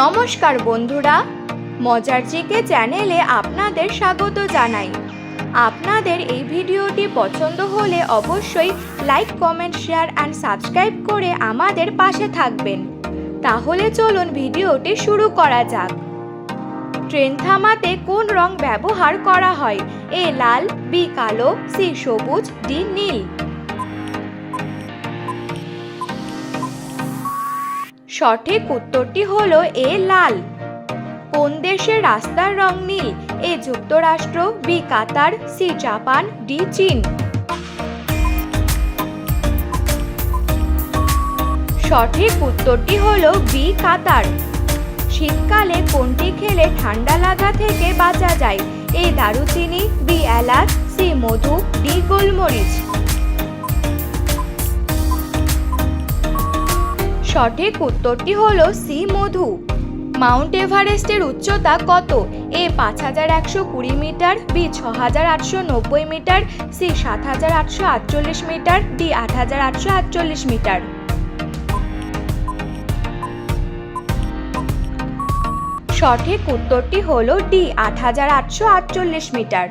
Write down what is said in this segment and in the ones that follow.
নমস্কার বন্ধুরা, মজার জিকে চ্যানেলে আপনাদের স্বাগত জানাই। আপনাদের এই ভিডিওটি পছন্দ হলে অবশ্যই like, comment, share and subscribe করে আমাদের পাশে থাকবেন। তাহলে চলুন ভিডিওটি শুরু করা যাক। ট্রেন থামাতে কোন রং ব্যবহার করা হয়? এ লাল, বি কালো, সি সবুজ, ডি নীল। সঠিক উত্তরটি হলো এ লাল। কোন দেশের রাস্তার রং নীল? এ যুক্তরাষ্ট্র, বি কাতার, সি জাপান, ডি চীন। সঠিক উত্তরটি হলো বি কাতার। শীতকালে কোনটি খেলে ঠান্ডা লাগা থেকে বাঁচা যায়? এ দারুচিনি, বি এলাচ, সি মধু, ডি গোলমরিচ। সঠিক উত্তরটি হলো সি মধু। মাউন্ট এভারেস্টের উচ্চতা কত? A 5120 metre, B 6890 metre, C 7848 metre, D 8848 metre. সঠিক উত্তরটি হলো ডি 8848 মিটার।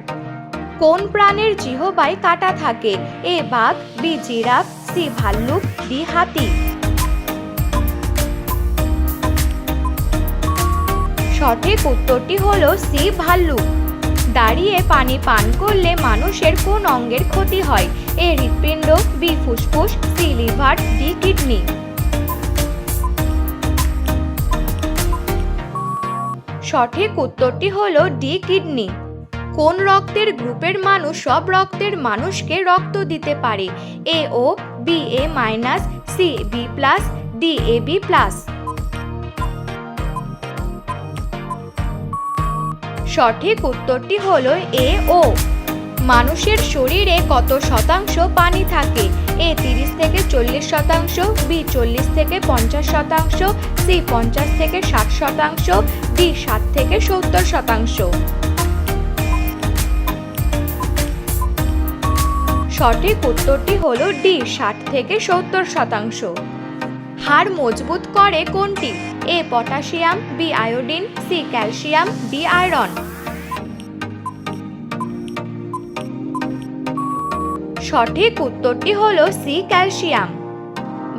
কোন প্রাণীর জিহ্বায় কাঁটা থাকে? এ বাঘ, বি জিরাফ, সি ভাল্লুক, ডি হাতি। সঠিক উত্তরটি হলো সি ভাল্লুক। দাঁড়িয়ে পানি পান করলে মানুষের কোন অঙ্গের ক্ষতি হয়? এ হৃৎপিণ্ড, বি ফুসফুস, সি লিভার, ডি কিডনি। সঠিক উত্তরটি হলো ডি কিডনি। কোন রক্তের গ্রুপের মানুষ সব রক্তের মানুষকে রক্ত দিতে পারে? A O, B A minus, C B plus, D A B plus. সঠিক উত্তরটি হলো এ ও। মানুষের শরীরে কত শতাংশ পানি থাকে? এ 30 থেকে 40%, বি 40 থেকে 50%, সি 50 থেকে 60%, ডি 60 থেকে 70%। সঠিক উত্তরটি হলো ডি 60 থেকে 70%। হাড় মজবুত করে কোনটি? A potassium, B iodine, C calcium, D iron. সঠিক উত্তরটি হলো সি ক্যালসিয়াম।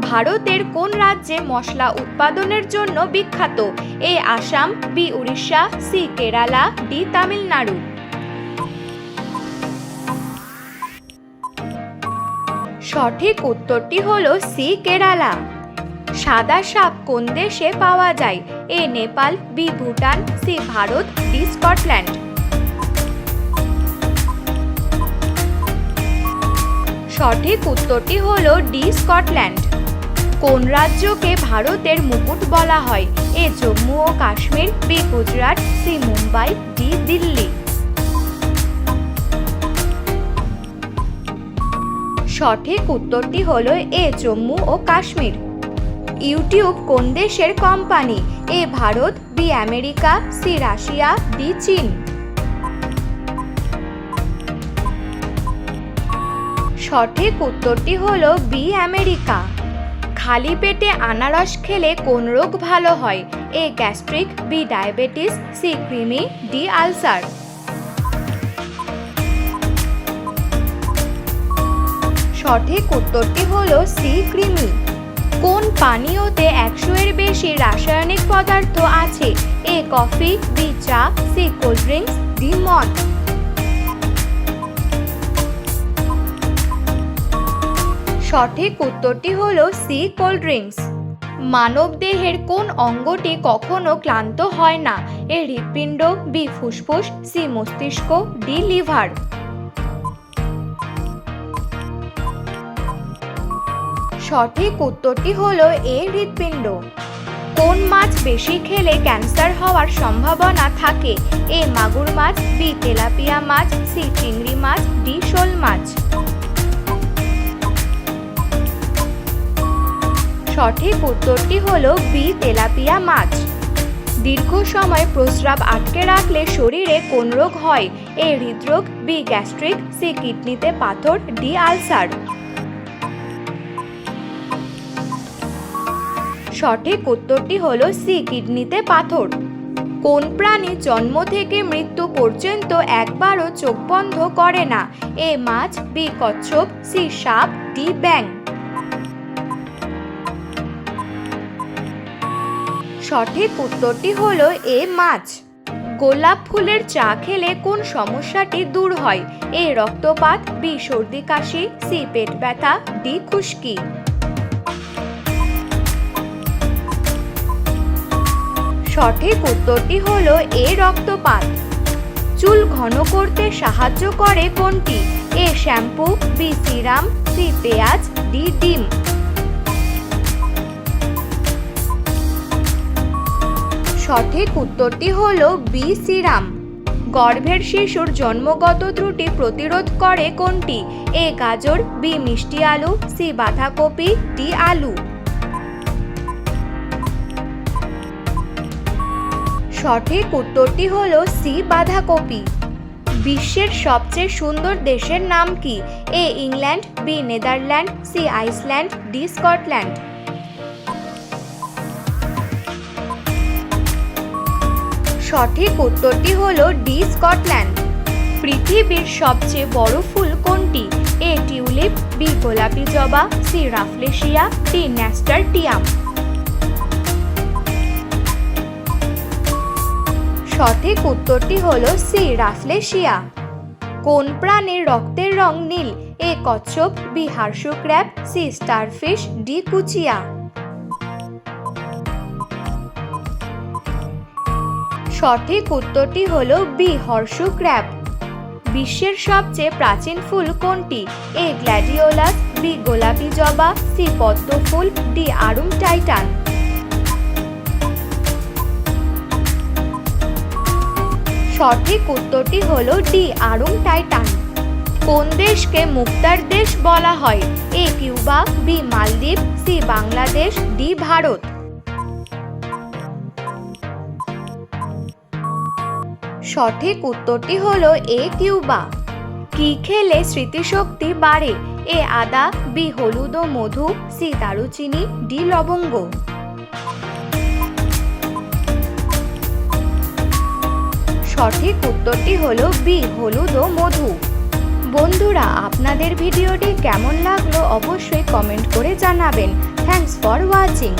ভারতের কোন রাজ্যে মশলা উৎপাদনের জন্য বিখ্যাত? A Assam, B Orissa, C Kerala, D Tamil Nadu. সঠিক উত্তরটি হলো সি কেরালা। সাদা সাপ কোন দেশে পাওয়া যায়? A Nepal, B Bhutan, C Bharat, D Scotland. সঠিক উত্তরটি হলো ডি স্কটল্যান্ড। কোন রাজ্যকে ভারতের মুকুট বলা হয়? এ জম্মু ও Kashmir, B Gujarat, C Mumbai, D Delhi. সঠিক উত্তরটি হলো এ জম্মু ও কাশ্মীর। ইউটিউব কোন দেশের company? A Bharat, B America, C Russia, D চীন। সঠিক উত্তরটি হলো বি আমেরিকা। খালি পেটে আনারস খেলে কোন রোগ ভালো হয়? A gastric, B diabetes, C কৃমি, ডি আলসার। সঠিক উত্তরটি হলো সি কৃমি। কোন পানীয়তে 100-এর বেশি রাসায়নিক পদার্থ আছে? এ কফি, বি চা, সি কোল্ড ড্রিঙ্কস, ডি মদ। সঠিক উত্তরটি হলো সি কোল্ড ড্রিঙ্কস। মানব দেহের কোন অঙ্গটি কখনো ক্লান্ত হয় না? এ হৃৎপিণ্ড, বি ফুসফুস, সি মস্তিষ্ক, ডি লিভার। সঠিক উত্তরটি হলো এ হৃৎপিণ্ড। কোন মাছ বেশি খেলে ক্যান্সার হওয়ার সম্ভাবনা থাকে? এ মাগুর মাছ, বি তেলাপিয়া মাছ, সি চিংড়ি মাছ, ডি শোল মাছ। সঠিক উত্তরটি হলো বি তেলাপিয়া মাছ। দীর্ঘ সময় প্রস্রাব আটকে রাখলে শরীরে কোন রোগ হয়? এ হৃদরোগ, বি গ্যাস্ট্রিক, সি কিডনিতে পাথর, ডি আলসার। সঠিক উত্তরটি হলো সি, কিডনিতে পাথর। কোন প্রাণী জন্ম থেকে মৃত্যু পর্যন্ত একবারও চোখ বন্ধ করে না? এ মাছ, বি কচ্ছপ, সি সাপ, ডি ব্যাঙ। সঠিক উত্তরটি হলো এ মাছ। গোলাপ ফুলের চা খেলে কোন সমস্যাটি দূর হয়? এ রক্তপাত, বি সর্দি কাশি, সি পেট ব্যথা, ডি খুশকি। সঠিক উত্তরটি হলো এ রক্তপাত। চুল ঘন করতে সাহায্য করে কোনটি? এ শ্যাম্পু, বি সিরাম, সি পেঁয়াজ, ডি ডিম। সঠিক উত্তরটি হলো বি সিরাম। গর্ভের শিশুর জন্মগত ত্রুটি প্রতিরোধ করে কোনটি? এ গাজর, বি মিষ্টি আলু, সি বাঁধাকপি, ডি আলু। সঠিক উত্তরটি হলো সি বাঁধাকপি। বিশ্বের সবচেয়ে সুন্দর দেশের নাম কি? A England, B Netherland, C Iceland, D Scotland. সঠিক উত্তরটি হলো ডি স্কটল্যান্ড। পৃথিবীর সবচেয়ে বড় ফুল কোনটি? এ টিউলিপ, বি গোলাপি জবা, সি রাফলেশিয়া, ডি ন্যাস্টারটিয়াম। সঠিক উত্তরটি হলো সি রাফলেশিয়া। কোন প্রাণীর রক্তের রং নীল? এ কচ্ছপ, B horseshoe crab, C starfish, D কুচিয়া। সঠিক উত্তরটি হলো বি হর্ষু ক্র্যাব। বিশ্বের সবচেয়ে প্রাচীন ফুল কোনটি? এ গ্ল্যাডিওলাস, বি গোলাপি জবা, সি পদ্ম ফুল, ডি আড়ং টাইটান। সঠিক উত্তরটি হলো ডি আড়ং টাইটান। কোন দেশকে মুক্তার দেশ বলা হয়? এ কিউবা, বি মালদ্বীপ, সি বাংলাদেশ, ডি ভারত। সঠিক উত্তরটি হলো এ কিউবা। কি খেলে স্মৃতিশক্তি বাড়ে? এ আদা, বি হলুদ ও মধু, সি দারুচিনি, ডি লবঙ্গ। সঠিক উত্তরটি হলো বি হলুদ ও মধু। বন্ধুরা, আপনাদের ভিডিওটি কেমন লাগলো অবশ্যই কমেন্ট করে জানাবেন। Thanks for watching.